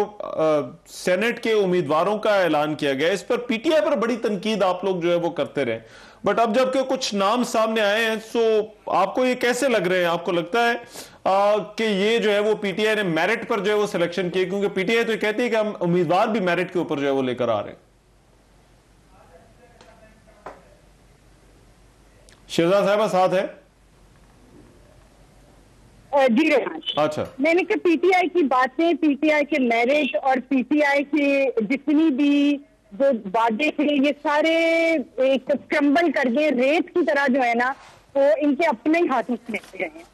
सेनेट के उम्मीदवारों का ऐलान किया गया, इस पर पीटीआई पर बड़ी तनकीद आप लोग जो है वो करते रहे, बट अब जबकि कुछ नाम सामने आए हैं, सो आपको ये कैसे लग रहे हैं? आपको लगता है कि ये जो है वो पीटीआई ने मेरिट पर जो है वो सिलेक्शन किया? क्योंकि पीटीआई तो कहती है कि हम उम्मीदवार भी मेरिट के ऊपर जो है वो लेकर आ रहे हैं। शिजा साहबा साथ है? जी अच्छा, मैंने कहा पीटीआई की बातें, पीटीआई के मेरिट और पीटीआई के जितनी भी जो वादे थे, ये सारे एक क्रम्बल कर गए, रेत की तरह जो है ना वो इनके अपने ही हाथों से निकल गए हैं।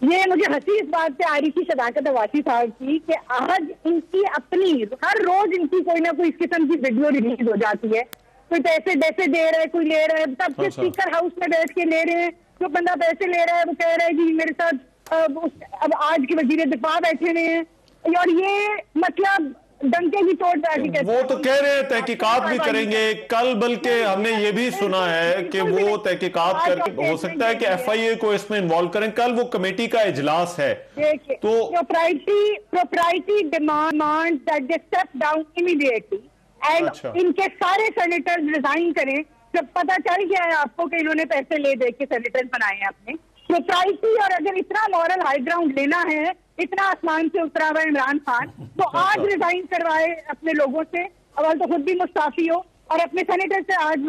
ये मुझे हंसी इस बात से आ रही थी सदाकत अब्बासी साहब की कि आज इनकी अपनी हर रोज इनकी कोई ना कोई इस किस्म की वीडियो रिलीज हो जाती है। कोई पैसे दे रहा है, कोई ले रहा है, सबके स्पीकर हाउस में बैठ के ले रहे हैं। जो बंदा पैसे ले रहा है वो कह रहा है कि मेरे साथ अब आज के वजीर दिफा बैठे हुए हैं, और ये मतलब डंके की चोट बैठी। वो तो कह रहे हैं तहकीकात भी करेंगे कल, बल्कि हमने ये भी सुना है कि वो तहकीकात करके हो सकता है कि एफआईए को इसमें इन्वॉल्व करें। कल वो कमेटी का इजलास है, तो propriety demand that they step down immediately and इनके सारे सेनेटर्स रिजाइन करें। जब पता चल गया है आपको कि इन्होंने पैसे ले दे के सेनेटर्स बनाए हैं अपने, प्रोप्राइटी, और अगर इतना मॉरल हाई ग्राउंड लेना है, इतना आसमान से उतरा हुआ इमरान खान, तो आज रिजाइन करवाए अपने लोगों से, अवल तो खुद भी मुस्ताफी हो, और अपने सेनेटर से आज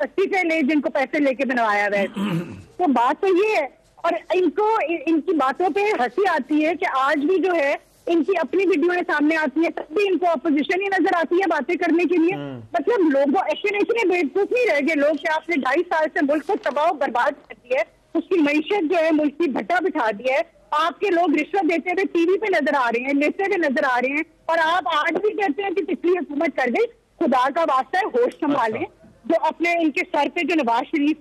इस्तीफे ले जिनको पैसे लेके बनवाया हुआ है। तो बात तो ये है और इनकी बातों पे हंसी आती है कि आज भी जो है इनकी अपनी वीडियोएं सामने आती है, तब भी इनको अपोजिशन ही नजर आती है बातें करने के लिए। मतलब लोगों ऐसे बेवकूफ नहीं रह गए लोग कि आपने 2.5 साल से मुल्क को तबाह बर्बाद कर दिया है, उसकी मईशत जो है मुल्क की भट्टा बिठा दिया है। आपके लोग रिश्वत देते हुए टीवी पे नजर आ रहे हैं, लेते हुए नजर आ रहे हैं, और आप आज भी कहते हैं कि पिछली हुकूमत कर गई। खुदा का वास्ता है, होश संभालें। जो अपने इनके सर पे जो नवाज शरीफ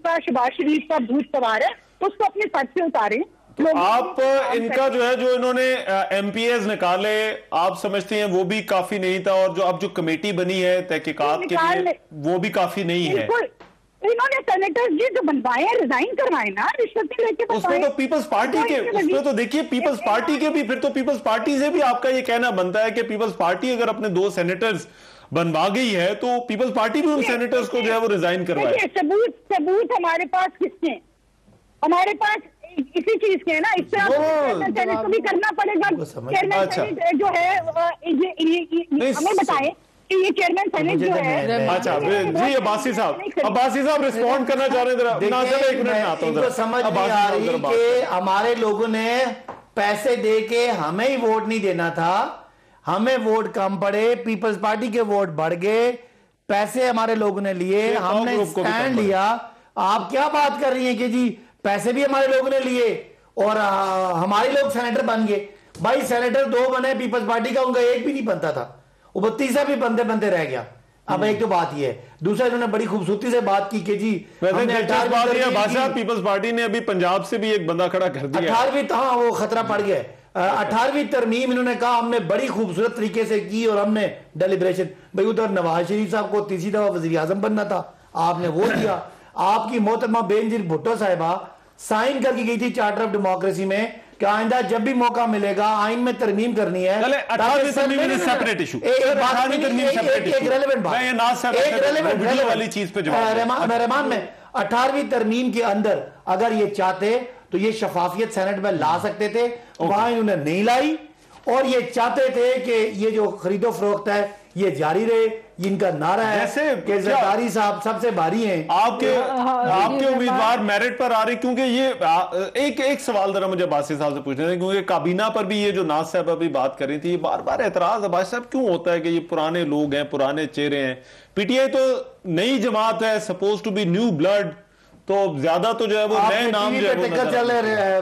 का भूत सवार है उसको अपने सर से उतारें। आप इनका जो है जो इन्होंने एमपीएस निकाले, आप समझते हैं वो भी काफी नहीं था, और जो अब जो कमेटी बनी है तहकीकात के लिए वो भी काफी नहीं है। इन्होंने सेनेटर्स जी जो बनवाए हैं रिजाइन करवाए ना, रिश्वत लेके। उसमें तो पीपल्स पार्टी के, उसमें तो देखिए पीपल्स पार्टी के भी, फिर तो पीपल्स पार्टी से भी आपका ये कहना बनता है कि पीपल्स पार्टी अगर अपने 2 सेनेटर्स बनवा गई है तो पीपल्स पार्टी भी उन सेनेटर्स को जो है वो रिजाइन करवाए। सबूत हमारे पास किसके? हमारे पास इसी चीज के है ना, इससे आपको भी करना पड़ेगा। चेयरमैन जो है हमें बताएं कि ये चेयरमैन सेनेट जो है। अच्छा जी, अब्बासी साहब रिस्पॉन्ड करना चाह रहे हैं, एक मिनट में आता हूं। समझ नहीं आ रही कि हमारे लोगों ने पैसे दे के हमें ही वोट नहीं देना था, हमें वोट कम पड़े, पीपल्स पार्टी के वोट बढ़ गए, पैसे हमारे लोगों ने लिए, हमने स्टैंड लिया। आप क्या बात कर रही हैं कि जी पैसे भी हमारे लोगों ने लिए और हमारे लोग सेनेटर बन गए। भाई सेनेटर 2 बने पीपल्स पार्टी का, उनका एक भी नहीं बनता था, वो तीसरा भी बनते रह गया। अब एक तो बात ये है, दूसरा इन्होंने बड़ी खूबसूरती से बात की कि जी पीपल्स पार्टी ने अभी पंजाब से भी एक बंदा खड़ा कर दिया 18वीं, हाँ वो खतरा पड़ गया। 18वीं तरमीम इन्होंने कहा हमने बड़ी खूबसूरत तरीके से की और हमने डेलिब्रेशन। भाई उधर नवाज शरीफ साहब को तीसरी दफा वजीर आजम बनना था, आपने वो दिया। आपकी मोहतरमा बेनजीर भुट्टो साहिबा साइन करके गई थी चार्टर ऑफ डेमोक्रेसी में कि आइंदा जब भी मौका मिलेगा आइन में तरमीम करनी है। सेपरेट इशू, वाली चीज पे रहमान में 18वीं तरमीम के अंदर अगर ये चाहते तो ये शफाफियत सेनेट में ला सकते थे, वहां इन्होंने नहीं लाई। और ये चाहते थे कि ये जो खरीदो फरोख्त है ये जारी रहे, इनका नारा है कि जरदारी साहब सबसे भारी हैं। आपके उम्मीदवार मेरिट पर आ रहे, क्योंकि ये एक सवाल जरा मुझे अब्बासी साहब से पूछना है, क्योंकि काबीना पर भी ये जो नाज साहब अभी बात कर रही थी, बार बार एतराज अब्बासी साहब क्यों होता है कि ये पुराने लोग हैं, पुराने चेहरे हैं। पीटीआई तो नई जमात है, suppose to be new blood, तो ज्यादा तो जो है वो नए नाम जो है चल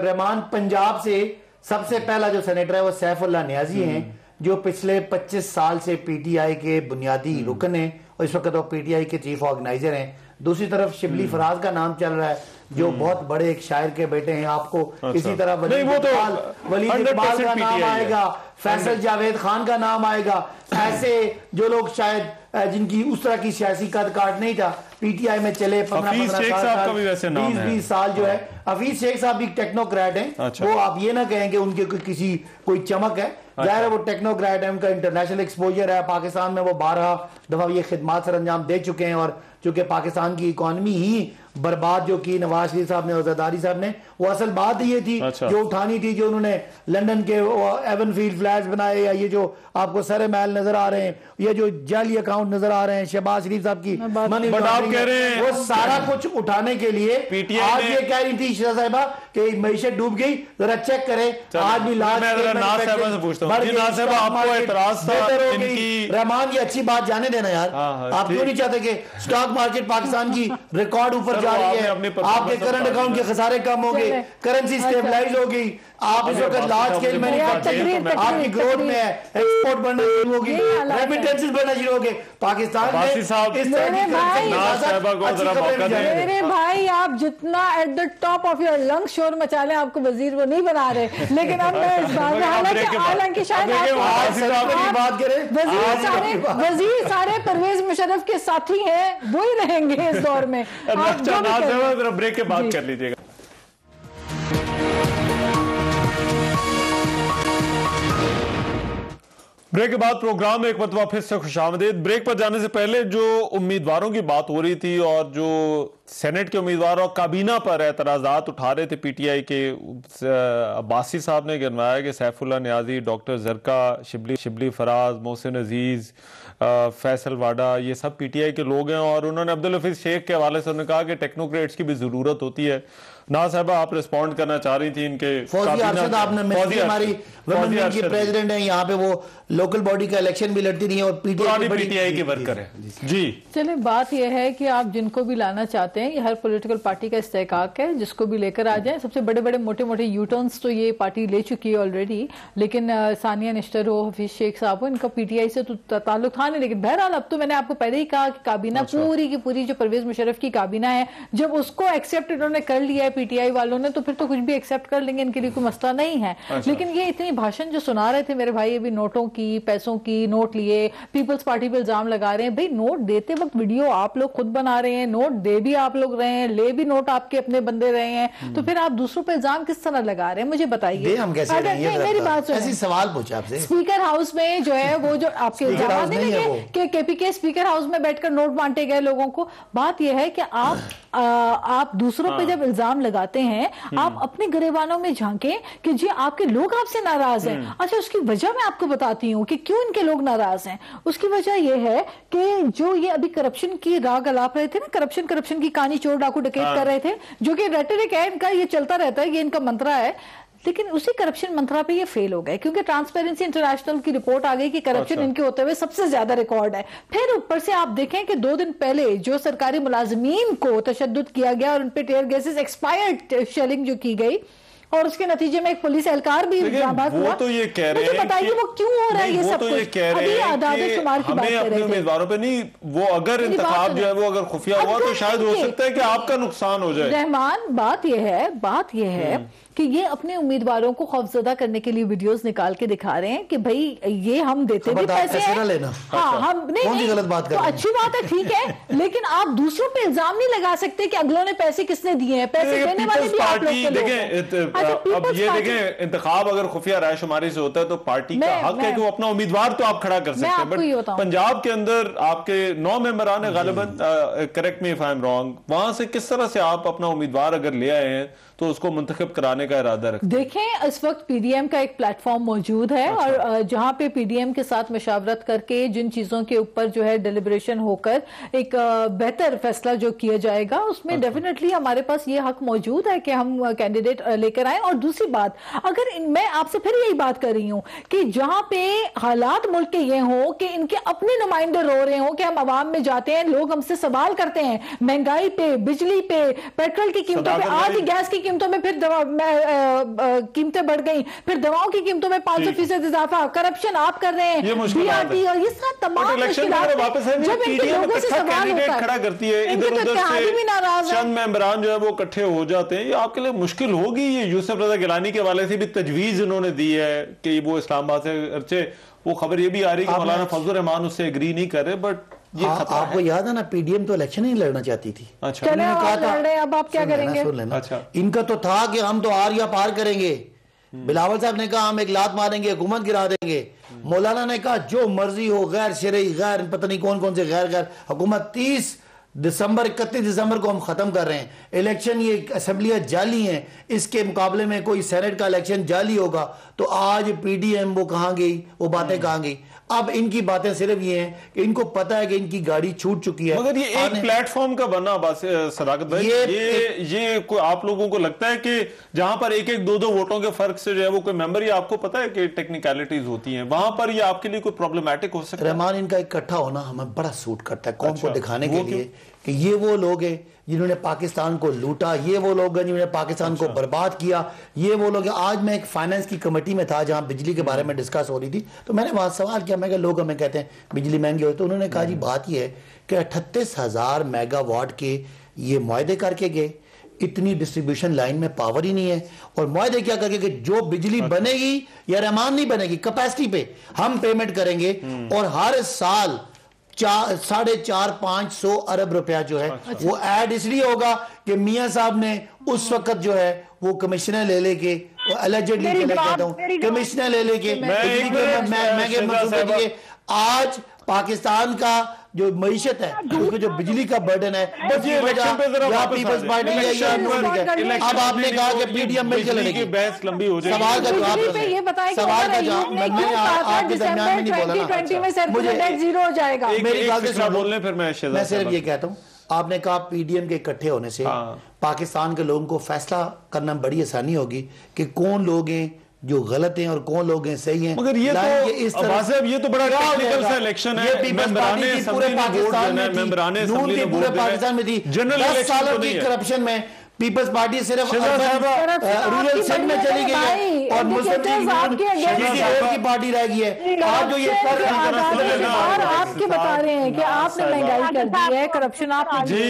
रहमान। पंजाब से सबसे पहला जो सेनेटर है वो सैफुल्लाह नियाजी हैं, जो पिछले 25 साल से पीटीआई के बुनियादी रुकन हैं और इस वक्त वो पीटीआई के चीफ ऑर्गेनाइजर हैं। दूसरी तरफ शिबली फराज का नाम चल रहा है, जो बहुत बड़े एक शायर के बेटे हैं। आपको इसी तरह वलीद इकबाल का नाम आएगा, फैसल जावेद खान का नाम आएगा। ऐसे जो लोग शायद जिनकी उस तरह की सियासी कद काट नहीं था, पीटीआई में चले 15-20 साल जो है। हफीज शेख साहब भी टेक्नोक्रेट हैं। वो आप ये ना कहें कि उनके किसी कोई चमक है, जाहिर है वो टेक्नोक्रेट है, उनका इंटरनेशनल एक्सपोजर है। पाकिस्तान में वो 12 दफा ये खिदमात सर अंजाम दे चुके हैं, और चूंकि पाकिस्तान की इकॉनमी ही बर्बाद जो की नवाज शरीफ साहब ने और जरदारी साहब ने, वो असल बात ये थी जो उठानी थी, जो उन्होंने लंदन के एवनफील्ड फ्लैट्स बनाए, या ये जो आपको सरे महल नजर आ रहे हैं, ये जो जाली अकाउंट नजर आ रहे हैं शहबाज शरीफ साहब की मनी लॉन्ड्रिंग, वो सारा कुछ उठाने के लिए आज ये कह रही थी शिरा साहिबा कि मईशत डूब गई, जरा चेक करें। आज भी रहमान ये अच्छी बात जाने देना यार, आप क्यों नहीं चाहते कि स्टॉक मार्केट पाकिस्तान की रिकॉर्ड ऊपर जा रही है, आपके करंट अकाउंट के खसारे कम हो गए, करेंसी स्टेबलाइज हो गई, आप इस वक्त लार्ज स्केल मैन्युफैक्चरिंग आपकी ग्रोथ में है, एक्सपोर्ट बढ़ना शुरू होगी, रेमिटेंसेस बढ़ना शुरू हो गए। पाकिस्तान में इस मेरे भाई आप जितना at the top of your lungs शोर मचा लें, आपको वजीर वो नहीं बना रहे, लेकिन अब मैं इस बात में हालांकि शायद बात करें वजीर सारे परवेज मुशर्रफ के साथी हैं, वो ही रहेंगे इस दौर में। ब्रेक के बाद कर लीजिएगा। ब्रेक के बाद प्रोग्राम में एक मरतबा फिर से खुशामदीद। ब्रेक पर जाने से पहले जो उम्मीदवारों की बात हो रही थी और जो सेनेट के उम्मीदवार और काबीना पर एतराज़ात उठा रहे थे पीटीआई के। अब्बासी साहब ने गिनवाया कि सैफुल्लाह नियाजी, डॉक्टर जरका, शिबली फराज, मोहसिन अजीज, फैसल वाडा, ये सब पीटीआई के लोग हैं। और उन्होंने अब्दुल हफीज शेख के हवाले से उन्होंने कहा कि टेक्नोक्रेट्स की भी जरूरत होती है। ना साहबा आप रिस्पॉन्ड करना चाह रही थी इनके। फौजिया अरशद आपने हमारी वुमेन विंग की प्रेसिडेंट है, यहाँ पे वो लोकल बॉडी का इलेक्शन भी लड़ती रही है और पीटीआई के वर्कर है जी। चलिए बात यह है कि आप जिनको भी लाना चाहते हैं, ये हर पॉलिटिकल पार्टी का इस्तेहकाक है, जिसको भी लेकर आ जाए। सबसे बड़े बड़े मोटे मोटे यूटर्न्स तो ये पार्टी ले चुकी है ऑलरेडी, लेकिन सानिया निश्तर हो, हफीज शेख साहब हो, इनका पीटीआई से तो ताल्लुक था नहीं। लेकिन बहरहाल अब तो मैंने आपको पहले ही कहा कि काबीना पूरी की पूरी जो परवेज मुशर्रफ की काबीना है, जब उसको एक्सेप्ट इन्होंने कर लिया है पीटीआई वालों ने, तो फिर तो कुछ भी एक्सेप्ट कर लेंगे, इनके लिए कोई मसला नहीं है। लेकिन ये इतनी भाषण जो सुना रहे थे मेरे भाई, अभी नोटों की, पैसों की, नोट लिए, पीपल्स पार्टी पे इल्जाम लगा रहे हैं। भाई नोट देते वक्त वीडियो आप लोग खुद बना रहे हैं, नोट दे भी आप लोग रहे हैं, ले भी नोट आपके अपने बंदे रहे हैं, तो फिर आप दूसरों पे इल्जाम किस तरह लगा रहे हैं, मुझे बताइए। मेरी बात सुनिए, सवाल पूछा आपसे। स्पीकर हाउस में जो है वो जो आपके इल्जाम नहीं लगे कि केपीके स्पीकर हाउस में बैठकर नोट बांटे गए लोगों को। बात यह है कि आप दूसरों पे जब इल्जाम लगाते हैं, आप अपने गरेबानों में झांकें कि जी आपके लोग आपसे नाराज हैं। अच्छा, उसकी वजह मैं आपको बताती हूँ कि क्यों इनके लोग नाराज हैं। उसकी वजह यह है कि जो ये अभी करप्शन की राग अलाप रहे थे ना, करप्शन की कहानी, चोर डाकू डकैत कर रहे थे, जो कि रेटरिक है इनका, ये चलता रहता है, ये इनका मंत्रा है। लेकिन उसी करप्शन मंत्रा पे ये फेल हो गए, क्योंकि ट्रांसपेरेंसी इंटरनेशनल की रिपोर्ट आ गई कि करप्शन इनके होते हुए सबसे ज्यादा रिकॉर्ड है। फिर ऊपर से आप देखें कि 2 दिन पहले जो सरकारी मुलाजमीन को तशद्दुद किया गया और उन पे टेयर गैसेस एक्सपायर्ड शेलिंग जो की गई, और उसके नतीजे में एक पुलिस एहलकार भी जाबाज हुआ। तो ये कह रहे हैं, बताइए वो क्यों हो रहा है ये सब कुछ? अभी आदाद-ए-शुमार की बात कर रहे थे। उम्मीदवारों पे नहीं, वो अगर इंतखाब जो है वो अगर खुफिया हुआ तो शायद हो सकता है कि आपका नुकसान हो जाए। रहमान, बात यह है कि ये अपने उम्मीदवारों को खौफजदा करने के लिए वीडियोस निकाल के दिखा रहे हैं कि भाई ये हम देते भी पैसे हैं। हाँ, हम नहीं गलत बात कर रहे हैं। अच्छी बात है, ठीक है, लेकिन आप दूसरों पे इल्जाम नहीं लगा सकते कि अगलों ने पैसे किसने दिए हैं। पैसे देने वाले भी आप लोग के लोग हैं। अब ये देखें, इंतखाब अगर खुफिया रायशुमारी से होता है तो पार्टी का हक है कि वो अपना उम्मीदवार तो आप खड़ा कर सकते हैं। बट पंजाब के अंदर आपके 9 मेंबरान गालिबन, correct me if I am wrong, वहां से किस तरह से आप अपना उम्मीदवार अगर ले आए हैं तो उसको मुंतखब कराने का इरादा रखते हैं? देखें, इस वक्त पीडीएम का एक प्लेटफॉर्म मौजूद है, और जहां पे पीडीएम के साथ मशावरत करके जिन चीजों के ऊपर जो है डिलिब्रेशन होकर एक बेहतर फैसला जो किया जाएगा, उसमें डेफिनेटली हमारे पास ये हक मौजूद है कि हम कैंडिडेट लेकर आए। और दूसरी बात, अगर मैं आपसे फिर यही बात कर रही हूं कि जहां पे हालात मुल्क के ये हो कि इनके अपने नुमाइंदे रो रहे हो कि हम आवाम में जाते हैं, लोग हमसे सवाल करते हैं महंगाई पे, बिजली पे, पेट्रोल की कीमतों पे, आज गैस की कीमतों में फिर कीमतें बढ़ गई, फिर दवाओं की कीमतों में 500% इजाफा, करप्शन आप कर रहे हैं, बीआरटी और ये सब तमाम मुश्किलात जब इनके लोगों से सवाल होता है, खड़ा करती है, इधर उधर से चंद मेंबरान जो है वो इकट्ठे हो जाते हैं, ये आपके लिए मुश्किल होगी। ये यूसुफ रजा गिलानी के हवाले से भी तजवीज उन्होंने दी है कि वो इस्लामाबाद से, अर्चे वो खबर ये भी आ रही है कि मौलाना फजलुर रहमान उससे एग्री नहीं कर रहे, बट आपको याद है ना, पीडीएम तो इलेक्शन ही लड़ना चाहती थी। अच्छा, उन्होंने कहा था अब आप क्या करेंगे? अच्छा, इनका तो था कि हम तो आर या पार करेंगे। बिलावल साहब ने कहा हम एक लात मारेंगे, हुकूमत गिरा देंगे। मौलाना ने कहा जो मर्जी हो, गैर शरई, गैर पता नहीं कौन कौन से गैर हुकूमत, 31 दिसंबर को हम खत्म कर रहे हैं इलेक्शन। ये असेंबलियां जाली हैं, इसके मुकाबले में कोई सेनेट का इलेक्शन जाली होगा। तो आज पीडीएम वो कहां गई, वो बातें कहां गई? अब इनकी बातें सिर्फ ये हैं कि इनको पता है कि इनकी गाड़ी छूट चुकी है। मगर ये एक प्लेटफॉर्म का बना बस सदाकत भाई, ये आप लोगों को लगता है कि जहां पर 1-2 वोटों के फर्क से जो है वो कोई मेंबर, ये आपको पता है कि टेक्निकलिटीज होती हैं, वहां पर ये आपके लिए कोई प्रॉब्लमैटिक हो सकता है? रहमान, इनका इकट्ठा होना हमें बड़ा सूट करता है कौम को दिखाने के लिए कि ये वो लोग हैं जिन्होंने पाकिस्तान को लूटा, ये वो लोग हैं जिन्होंने पाकिस्तान को बर्बाद किया, ये वो लोग हैं। आज मैं एक फाइनेंस की कमेटी में था जहां बिजली के बारे में डिस्कस हो रही थी, तो मैंने वहां सवाल किया, मैं लोग हमें कहते हैं बिजली महंगी हो, तो उन्होंने कहा जी बात यह है कि 38,000 मेगावाट के ये मुआहदे करके गए, इतनी डिस्ट्रीब्यूशन लाइन में पावर ही नहीं है, और मुआहदे क्या करके कि जो बिजली बनेगी या रहमान नहीं बनेगी, कैपेसिटी पे हम पेमेंट करेंगे, और हर साल 450-500 अरब रुपया जो है वो ऐड इसलिए होगा कि मियां साहब ने उस वक्त जो है वो कमिश्नर ले लेके, एलिजिडली कहता हूं, कमिश्नर ले लेके आज पाकिस्तान का जो मईशत है, उसको जो बिजली का बर्डन है, बस ये इलेक्शन पे जरा वापस पीपल्स पार्टी है या नून लीग है। अब आपने कहा कि पीडीएम मिलकर लड़ेगी, बहस लंबी हो जाएगी। सवाल का जवाब ये बताएं, सवाल का जवाब मैंने आपके दरमियान में नहीं बोला ना, 2020 में सर्कुलर डेट जीरो हो जाएगा। मेरी बात से बोलने फिर मैं सिर्फ ये कहता हूँ, आपने कहा पीडीएम के इकट्ठे होने से पाकिस्तान के लोगों को फैसला करना बड़ी आसानी होगी कि कौन लोग हैं जो गलत हैं और कौन लोग हैं सही हैं। मगर ये तो इस तरह से अब ये तो बड़ा टेक्निकल सा इलेक्शन है। मेंबराने पूरे पाकिस्तान में मेंबराने पूरे पाकिस्तान में थी। 10 सालों की करप्शन में पीपल्स पार्टी सिर्फ रूरल सेट में चली गई है और मुस्लिम लीग किसी और की पार्टी रह गई है। आज जो ये आपके बता रहे हैं कि आपने महंगाई कर दी है, करप्शन आपने। जी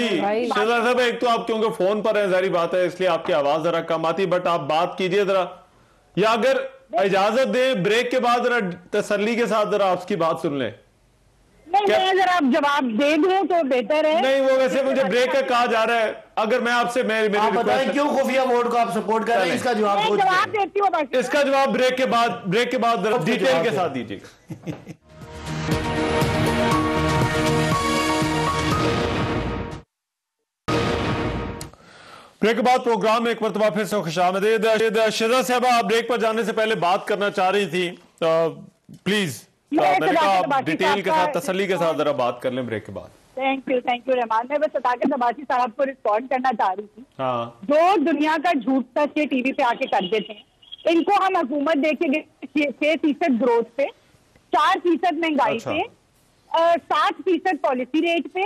शहजाद साहब, एक तो आप क्योंकि फोन पर है, जारी बात है, इसलिए आपकी आवाज जरा कम आती, बट आप बात कीजिए जरा, या अगर इजाजत दें ब्रेक के बाद जरा तसल्ली के साथ जरा आपकी बात सुन लें। नहीं, अगर आप जवाब दे दूं तो बेहतर है। नहीं, वो वैसे मुझे ब्रेक का कहा जा रहा है। अगर मैं आपसे आप बताएं क्यों खुफिया वोट को आप सपोर्ट कर रहे हैं, इसका जवाब देती हूँ। इसका जवाब ब्रेक के बाद डिटेल के साथ दीजिएगा। ब्रेक के बाद प्रोग्राम में एक मरतबा फिर से खुशामदीद। शहजाद साहबा, आप ब्रेक पर जाने से पहले बात करना चाह रही थी, प्लीज मैंने कहा आप डिटेल के साथ तसल्ली के साथ जरा बात कर लें ब्रेक के बाद। Thank you Rahman. मैं बस सदाकत अब्बासी साहब को रिस्पॉन्ड करना चाह रही थी। हाँ, जो दुनिया का झूठ सच ये टीवी पे आके कर देते हैं, इनको हम हुकूमत देके गए 6% ग्रोथ पे, 4% महंगाई पे, 7% पॉलिसी रेट पे।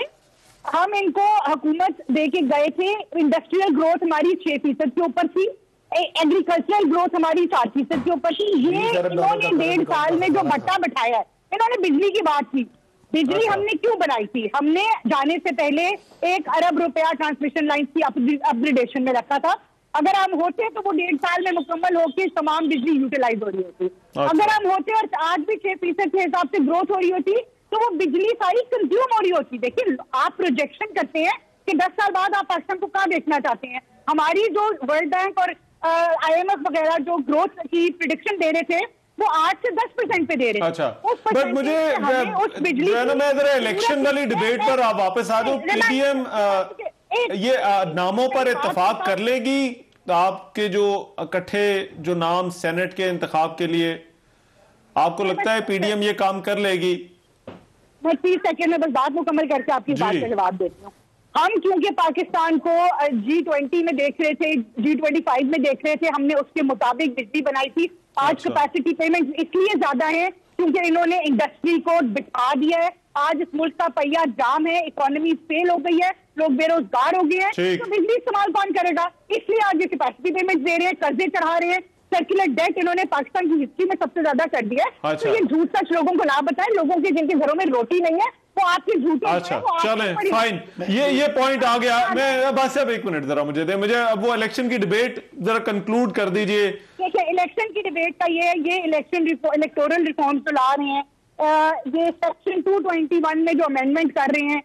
हम इनको हुकूमत देके गए थे, इंडस्ट्रियल ग्रोथ हमारी 6% के ऊपर थी, एग्रीकल्चरल ग्रोथ हमारी 4% के ऊपर थी। ये इन्होंने 1.5 साल में जो बट्टा बैठाया है, इन्होंने बिजली की बात की। बिजली हमने क्यों बनाई थी? हमने जाने से पहले 1 अरब रुपया ट्रांसमिशन लाइन की अपग्रेडेशन में रखा था। अगर हम होते तो वो 1.5 साल में मुकम्मल होकर तमाम बिजली यूटिलाइज हो रही होती। अगर हम होते और आज भी 6% के हिसाब से ग्रोथ हो रही होती तो वो बिजली सारी कंज्यूम हो रही होती। देखिए, आप प्रोजेक्शन करते हैं कि 10 साल बाद आप पाकिस्तान को कहाँ देखना चाहते हैं। हमारी जो वर्ल्ड बैंक और IMF वगैरह जो ग्रोथ की प्रिडिक्शन दे रहे थे वो 8 से 10% पे दे रहे थे। अच्छा, बट मुझे मैं जरा इलेक्शन वाली डिबेट पर आप वापस आ जाओ। पीडीएम ये नामों पर इत्तेफाक कर लेगी? आपके जो इकट्ठे जो नाम सेनेट के इंतखाब के लिए, आपको लगता है पीडीएम ये काम कर लेगी? मैं 30 सेकंड में बस बात मुकम्मल करके आपकी बात का जवाब देती हूँ। हम क्योंकि पाकिस्तान को G20 में देख रहे थे, G25 में देख रहे थे, हमने उसके मुताबिक बिजली बनाई थी। आज कैपेसिटी पेमेंट इसलिए ज्यादा है क्योंकि इन्होंने इंडस्ट्री को बिठा दिया है। आज इस मुल्क का पहिया जाम है, इकोनॉमी फेल हो गई है, लोग बेरोजगार हो गए हैं, तो बिजली इस्तेमाल कौन करेगा? इसलिए आज ये कैपेसिटी पेमेंट दे रहे हैं, कर्जे चढ़ा रहे हैं, सर्कुलर डेट इन्होंने पाकिस्तान की हिस्ट्री में सबसे ज्यादा कर दिया है। तो ये झूठ सच लोगों को ना बताएं। लोगों के जिनके घरों में रोटी नहीं है वो आपके झूठ। अच्छा, चलें, फाइन, ये पॉइंट आ गया। मैं बस अब 1 मिनट जरा मुझे दे, मुझे अब वो इलेक्शन की डिबेट जरा कंक्लूड कर दीजिए। देखिए, इलेक्शन की डिबेट का ये इलेक्शन इलेक्टोरल रिफॉर्म तो ला रहे हैं। ये सेक्शन 221 में जो अमेंडमेंट कर रहे हैं,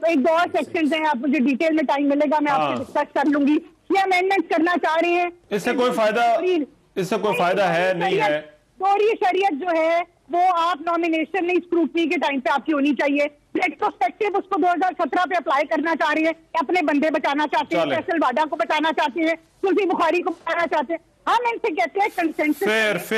एक दो और सेक्शन है, आप मुझे डिटेल में टाइम मिलेगा मैं आपसे डिस्कस कर लूंगी। ये अमेंडमेंट करना चाह रहे हैं। इससे कोई फायदा है नहीं है? दोहरी शरीयत जो है वो आप नॉमिनेशन नहीं, स्क्रूटनी के टाइम पे आपकी होनी चाहिए। रेट्रोस्पेक्टिव उसको 2017 पे अप्लाई करना चाह रही है। अपने बंदे बचाना चाहते हैं, फैसल वाडा को बचाना चाहते हैं, कुल्फी बुखारी को बचाना चाहते हैं। हम इनसे कहते हैं कंसेंसस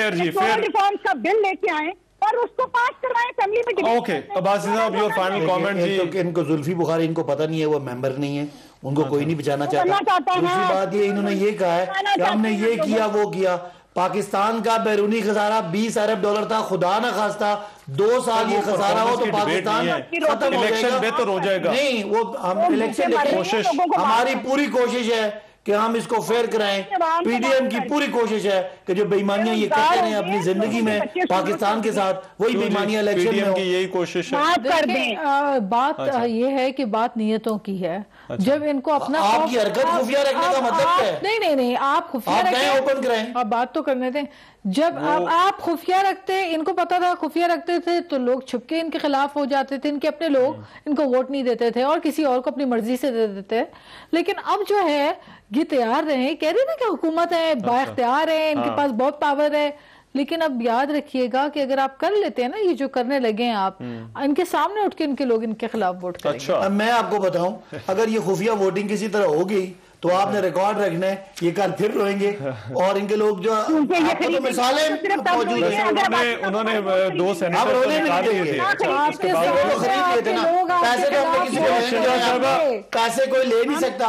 रिफॉर्म्स का बिल लेके आए और उसको पास करवाएं असेंबली में। ओके, अब्बासी साहब, योर फाइनल कमेंट जी। इनको जुल्फी बुखारी इनको पता नहीं है, वो मेंबर नहीं है, उनको कोई नहीं बचाना चाहता। दूसरी बात ये, इन्होंने ये कहा है कि हमने ये किया वो किया। पाकिस्तान का बैरूनी खसारा 20 अरब डॉलर था, खुदा ना खास्ता 2 साल ये खसारा हो तो पाकिस्तान खत्म हो जाएगा, बेहतर हो जाएगा। नहीं, वो हम इलेक्शन कोशिश, हमारी पूरी कोशिश है कि हम इसको फेयर कराएं। पीडीएम की पूरी कोशिश है कि जो बेईमानियां ये करते हैं अपनी जिंदगी में पाकिस्तान के साथ, वही बेईमानियां इलेक्शन में की यही कोशिश है। बात ये है कि बात नियतों की है। जब इनको अपना आपकी हरकत खुफिया रखने का मतलब है। नहीं, आप खुफिया ओपन कराएं, आप बात तो करने दें। जब आप खुफिया रखते, इनको पता था खुफिया रखते थे तो लोग छुपके इनके खिलाफ हो जाते थे, इनके अपने लोग इनको वोट नहीं देते थे और किसी और को अपनी मर्जी से दे देते। लेकिन अब जो है ये तैयार रहे, कह रहे ना कि हुकूमत है, बाइख्तियार है, इनके पास बहुत पावर है, लेकिन अब याद रखिएगा कि अगर आप कर लेते हैं ना ये जो करने लगे हैं आप, इनके सामने उठ के इनके लोग इनके खिलाफ वोट करेंगे। अच्छा। अब मैं आपको बताऊं, अगर ये खुफिया वोटिंग किसी तरह हो गई तो आपने रिकॉर्ड रखना है, ये कल फिर रोएंगे और इनके लोग जो आपको तो मिसालें मौजूद हैं। उन्होंने 2 सेनेटर रोने भी नहीं देंगे, पैसे तो हमने किसी को पैसे कोई ले नहीं सकता।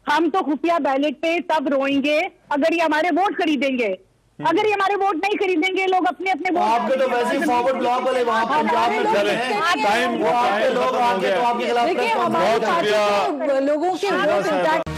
हम तो खुफिया बैलेट पे तब रोएंगे अगर ये हमारे वोट खरीदेंगे। अगर ये हमारे वोट नहीं खरीदेंगे, लोग अपने अपने वोट, आपके तो वैसे ही फॉरवर्ड ब्लॉक वाले वहां पंजाब में चले हैं, टाइम लोग आपके खिलाफ देखिए हमारे लोगों के